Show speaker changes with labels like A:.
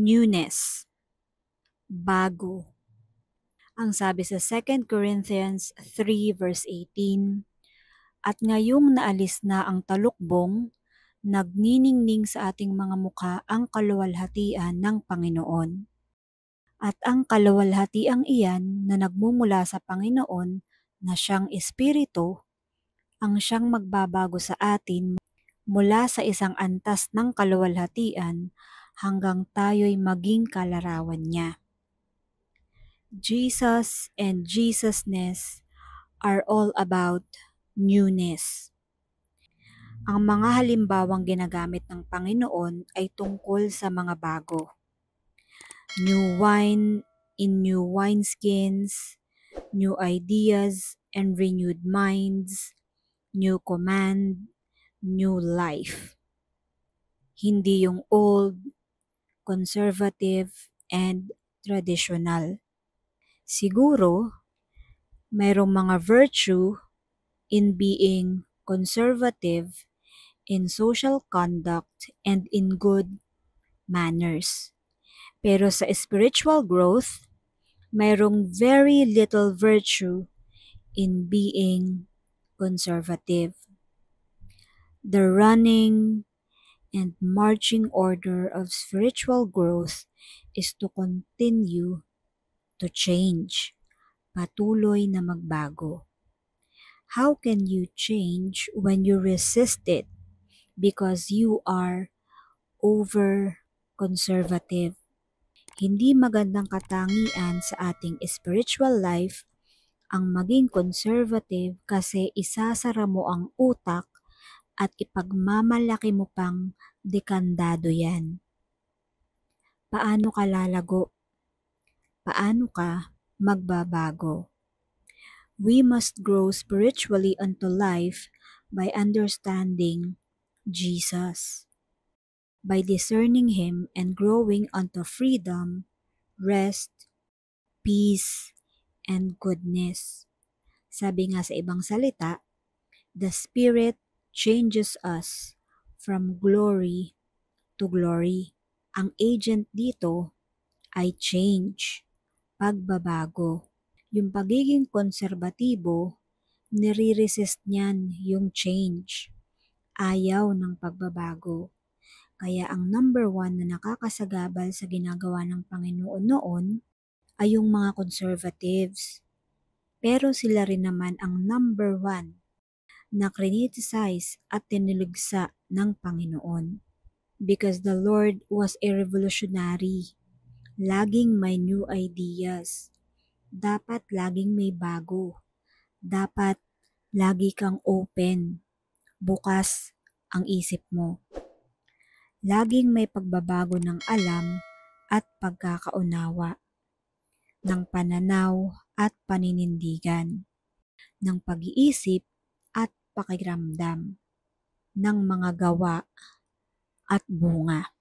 A: newness, bago. Ang sabi sa 2 Corinthians 3 verse 18, "At ngayong naalis na ang talukbong, nagniningning sa ating mga mukha ang kaluwalhatian ng Panginoon. At ang kaluwalhatiang iyan na nagmumula sa Panginoon na siyang Espiritu, ang siyang magbabago sa atin mula sa isang antas ng kaluwalhatian hanggang tayo'y maging kalarawan niya." Jesus and Jesusness are all about newness. Ang mga halimbawang ginagamit ng Panginoon ay tungkol sa mga bago. New wine in new wineskins, new ideas and renewed minds, new command, new life. Hindi yung old, conservative, and traditional. Siguro, mayroong mga virtue in being conservative in social conduct and in good manners. Pero sa spiritual growth, mayroong very little virtue in being conservative. The running and marching order of spiritual growth is to continue to change, patuloy na magbago. How can you change when you resist it because you are over-conservative? Hindi magandang katangian sa ating spiritual life ang maging conservative kasi isasara mo ang utak at ipagmamalaki mo pang dekandado yan. Paano ka lalago? Paano ka magbabago? We must grow spiritually unto life by understanding Jesus, by discerning Him and growing unto freedom, rest, peace, and goodness. Sabi nga sa ibang salita, the Spirit changes us from glory to glory. Ang agent dito ay change, pagbabago. Yung pagiging konserbatibo, nire-resist niyan yung change. Ayaw ng pagbabago. Kaya ang number one na nakakasagabal sa ginagawa ng Panginoon noon ay yung mga conservatives. Pero sila rin naman ang number one na criticize at tiniligsa ng Panginoon. Because the Lord was a revolutionary. Laging may new ideas. Dapat laging may bago. Dapat lagi kang open. Bukas ang isip mo. Laging may pagbabago ng alam at pagkakaunawa, ng pananaw at paninindigan, ng pag-iisip at pakiramdam, ng mga gawa at bunga.